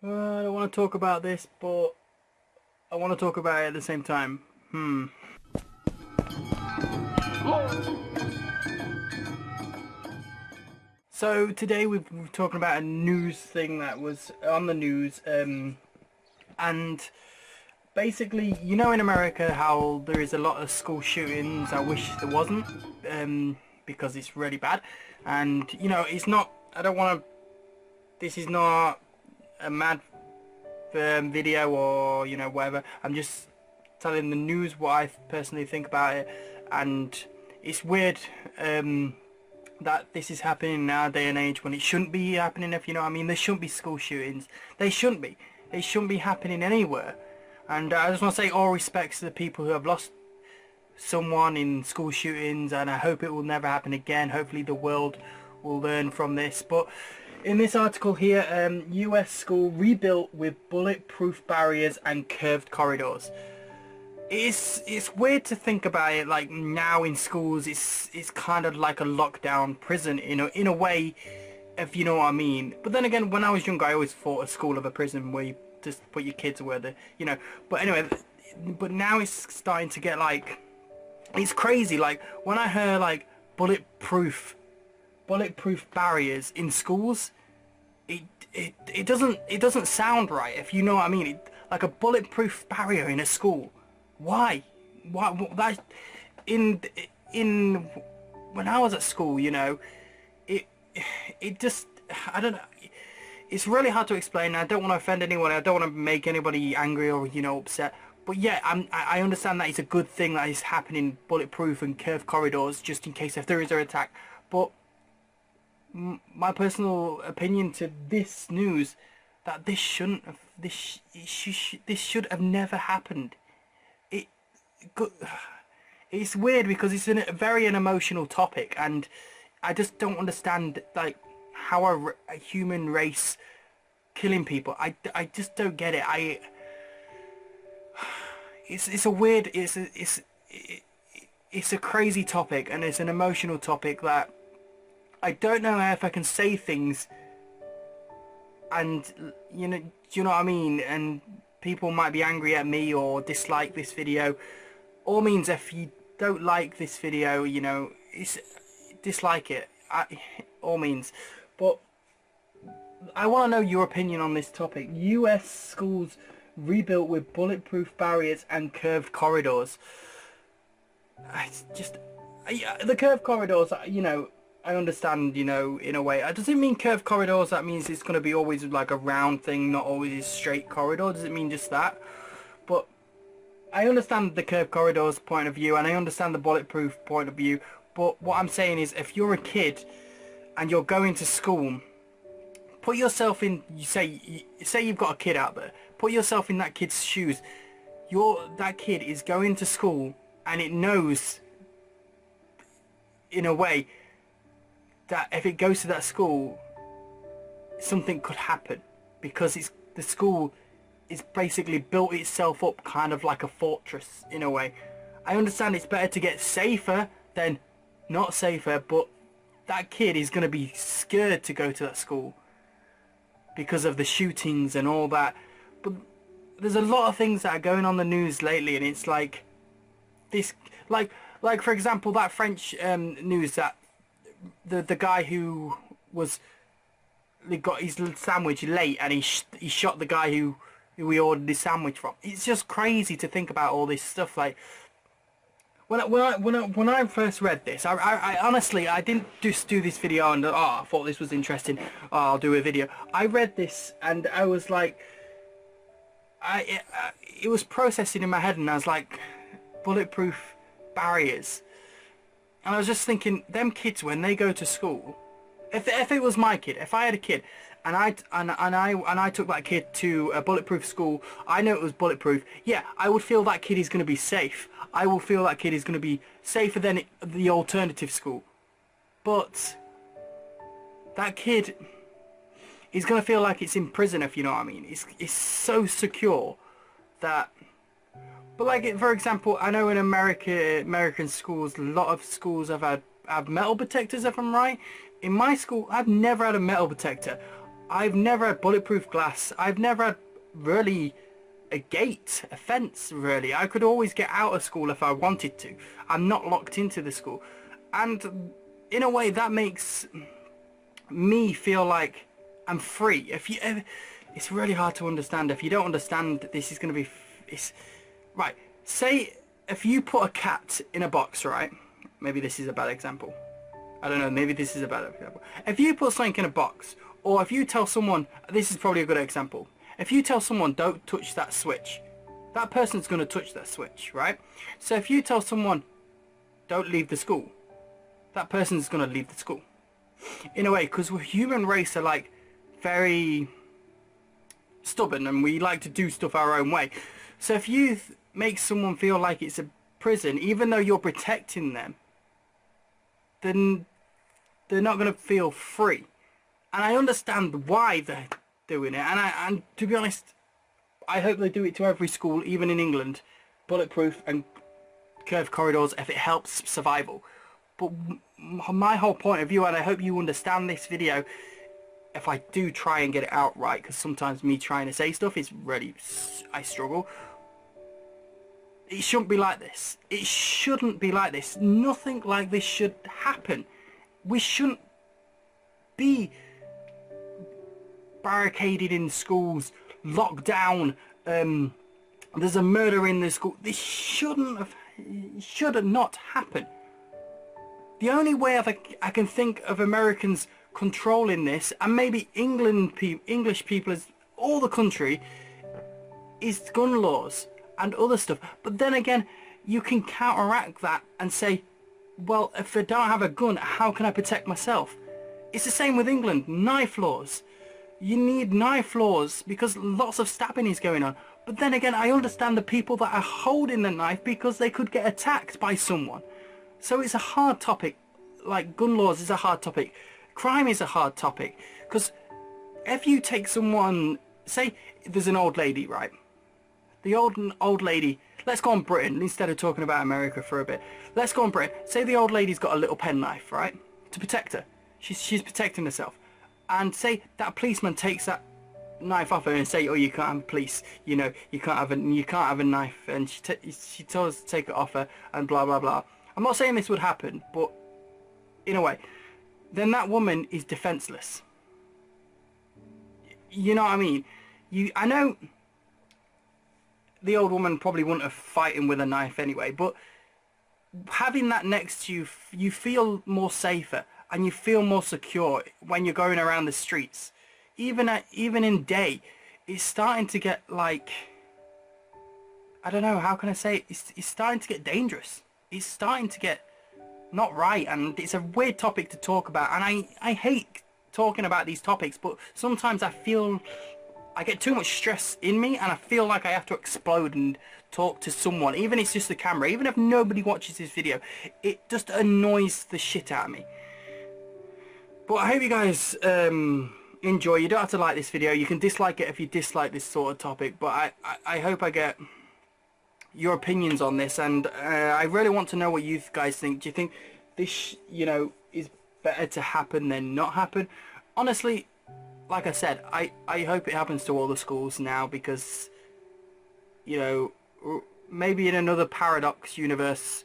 I don't want to talk about this, but I want to talk about it at the same time. So today we're talking about a news thing that was on the news, and basically, you know, in America how there is a lot of school shootings. I wish there wasn't, because it's really bad. And you know, it's not. I don't want to. This is not a mad video or whatever. I'm just telling the news what I personally think about it, and it's weird that this is happening in our day and age when it shouldn't be happening. If you know what I mean, there shouldn't be school shootings. They shouldn't be. They shouldn't be happening anywhere. And I just want to say all respects to the people who have lost someone in school shootings, and I hope it will never happen again. Hopefully the world will learn from this. But in this article here, US school rebuilt with bulletproof barriers and curved corridors. It's weird to think about it. Like, now in schools, it's kind of like a lockdown prison in a way, if you know what I mean. But then again, when I was younger, I always thought a school of a prison where you just put your kids where the But anyway, but now it's starting to get like, it's crazy. Like when I heard like bulletproof barriers in schools, it doesn't sound right, if you know what I mean. Like a bulletproof barrier in a school. Why that in when I was at school, it just, I don't know, it's really hard to explain. I don't want to offend anyone. I don't want to make anybody angry or upset. But yeah, I understand that it's a good thing that is happening, bulletproof and curved corridors, just in case if there is an attack. But my personal opinion to this news, that this shouldn't have, this should have never happened. It's weird because it's a very an emotional topic, and I just don't understand like how a human race killing people. I just don't get it. It's a weird, it's a crazy topic, and it's an emotional topic that I don't know if I can say things, and do you know what I mean? And people might be angry at me or dislike this video. All means, if you don't like this video, it's dislike it. All means. But I want to know your opinion on this topic. US schools rebuilt with bulletproof barriers and curved corridors. It's just, the curved corridors, I understand, in a way. Does it mean curved corridors? That means it's going to be always like a round thing, not always a straight corridor? Does it mean just that? But I understand the curved corridors point of view, and I understand the bulletproof point of view. But what I'm saying is, if you're a kid and you're going to school, put yourself in, say you've got a kid out there, put yourself in that kid's shoes. That kid is going to school, and it knows, in a way, that if it goes to that school, something could happen, because the school is basically built itself up kind of like a fortress in a way. I understand it's better to get safer than not safer, but that kid is going to be scared to go to that school because of the shootings and all that. But there's a lot of things that are going on the news lately, and it's like this, like for example, that French news that the guy who got his sandwich late, and he shot the guy who we ordered his sandwich from. It's just crazy to think about all this stuff. Like when I first read this, I honestly, I didn't just do this video and I thought this was interesting. I'll do a video. I read this and I was like, it was processing in my head, and I was like, bulletproof barriers. And I was just thinking, them kids, when they go to school, if it was my kid, if I had a kid, and I took that kid to a bulletproof school, I know it was bulletproof. Yeah, I would feel that kid is going to be safe. I will feel that kid is going to be safer than the alternative school. But that kid is going to feel like it's in prison, if you know what I mean. It's so secure that. But like, for example, I know in American schools, a lot of schools have metal detectors, if I'm right. In my school, I've never had a metal detector. I've never had bulletproof glass. I've never had really a gate, a fence, really. I could always get out of school if I wanted to. I'm not locked into the school. And in a way that makes me feel like I'm free. It's really hard to understand. If you don't understand, this is going to be... Right, say if you put a cat in a box, right? Maybe this is a bad example. I don't know, maybe this is a bad example. If you put something in a box, or if you tell someone, this is probably a good example. If you tell someone, don't touch that switch, that person's going to touch that switch, right? So if you tell someone, don't leave the school, that person's going to leave the school. In a way, because we're human race are like very stubborn and we like to do stuff our own way. So if you make someone feel like it's a prison, even though you're protecting them, then they're not going to feel free. And I understand why they're doing it. And to be honest, I hope they do it to every school, even in England. Bulletproof and curved corridors if it helps survival. But my whole point of view, and I hope you understand this video, if I do try and get it out right, because sometimes me trying to say stuff is really, I struggle. It shouldn't be like this. It shouldn't be like this. Nothing like this should happen. We shouldn't be barricaded in schools, locked down. There's a murder in the school. This should not happen. The only way I can think of Americans controlling this, and maybe English people as all the country, is gun laws and other stuff. But then again, you can counteract that and say, well, if I don't have a gun, how can I protect myself? It's the same with England. Knife laws. You need knife laws because lots of stabbing is going on. But then again, I understand the people that are holding the knife because they could get attacked by someone. So it's a hard topic. Like gun laws is a hard topic. Crime is a hard topic. Because if you take someone, say there's an old lady, right? The old lady, let's go on Britain instead of talking about America for a bit. Let's go on Britain. Say the old lady's got a little penknife, right? To protect her. She's protecting herself. And say that policeman takes that knife off her and say, oh, you can't have a police, you know, you can't have a knife, and she tells us to take it off her and blah blah blah. I'm not saying this would happen, but in a way, then that woman is defenseless. You know what I mean? I know the old woman probably wouldn't have fighting with a knife anyway, but having that next to you, you feel more safer and you feel more secure when you're going around the streets. Even in day, it's starting to get like, I don't know, how can I say it? It's starting to get dangerous. It's starting to get not right, and it's a weird topic to talk about, and I hate talking about these topics, but sometimes I feel I get too much stress in me and I feel like I have to explode and talk to someone, even if it's just the camera, even if nobody watches this video. It just annoys the shit out of me. But I hope you guys enjoy. You don't have to like this video. You can dislike it if you dislike this sort of topic, but I hope I get your opinions on this, and I really want to know what you guys think. Do you think this, you know, is better to happen than not happen? Honestly, like I said, I hope it happens to all the schools now, because, you know, maybe in another paradox universe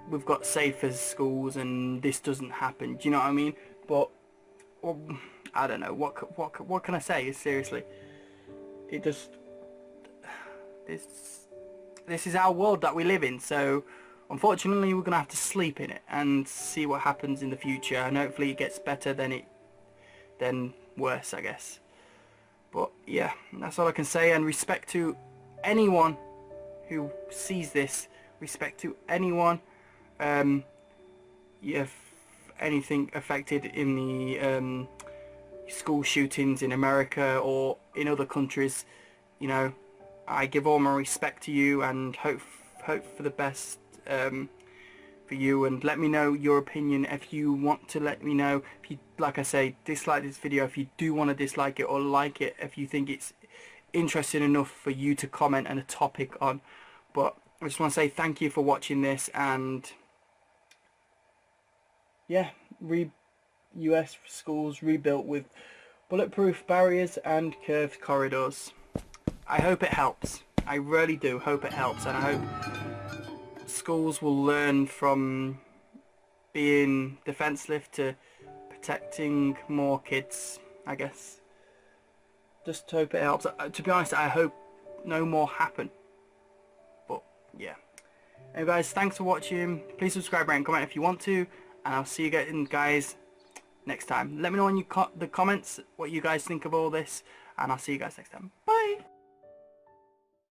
we've got safer schools and this doesn't happen. Do you know what I mean? But well, I don't know. What can I say? Seriously, it just this is our world that we live in. So unfortunately, we're gonna have to sleep in it and see what happens in the future. And hopefully, it gets better than worse, I guess. But yeah, that's all I can say. And respect to anyone who sees this. Respect to anyone. If anything affected in the school shootings in America or in other countries, you know, I give all my respect to you and hope for the best for you. And let me know your opinion if you want to let me know. If you, like I say, dislike this video, if you do want to dislike it, or like it if you think it's interesting enough for you to comment on a topic on. But I just want to say thank you for watching this, and yeah, US schools rebuilt with Bulletproof barriers and curved corridors. I hope it helps. I really do hope it helps, and I hope schools will learn from being defensive to protecting more kids, I guess. Just hope it helps. To be honest, I hope no more happen. But yeah. Anyway guys, thanks for watching. Please subscribe, rate and comment if you want to, and I'll see you guys next time. Let me know in the comments what you guys think of all this, and I'll see you guys next time. Bye!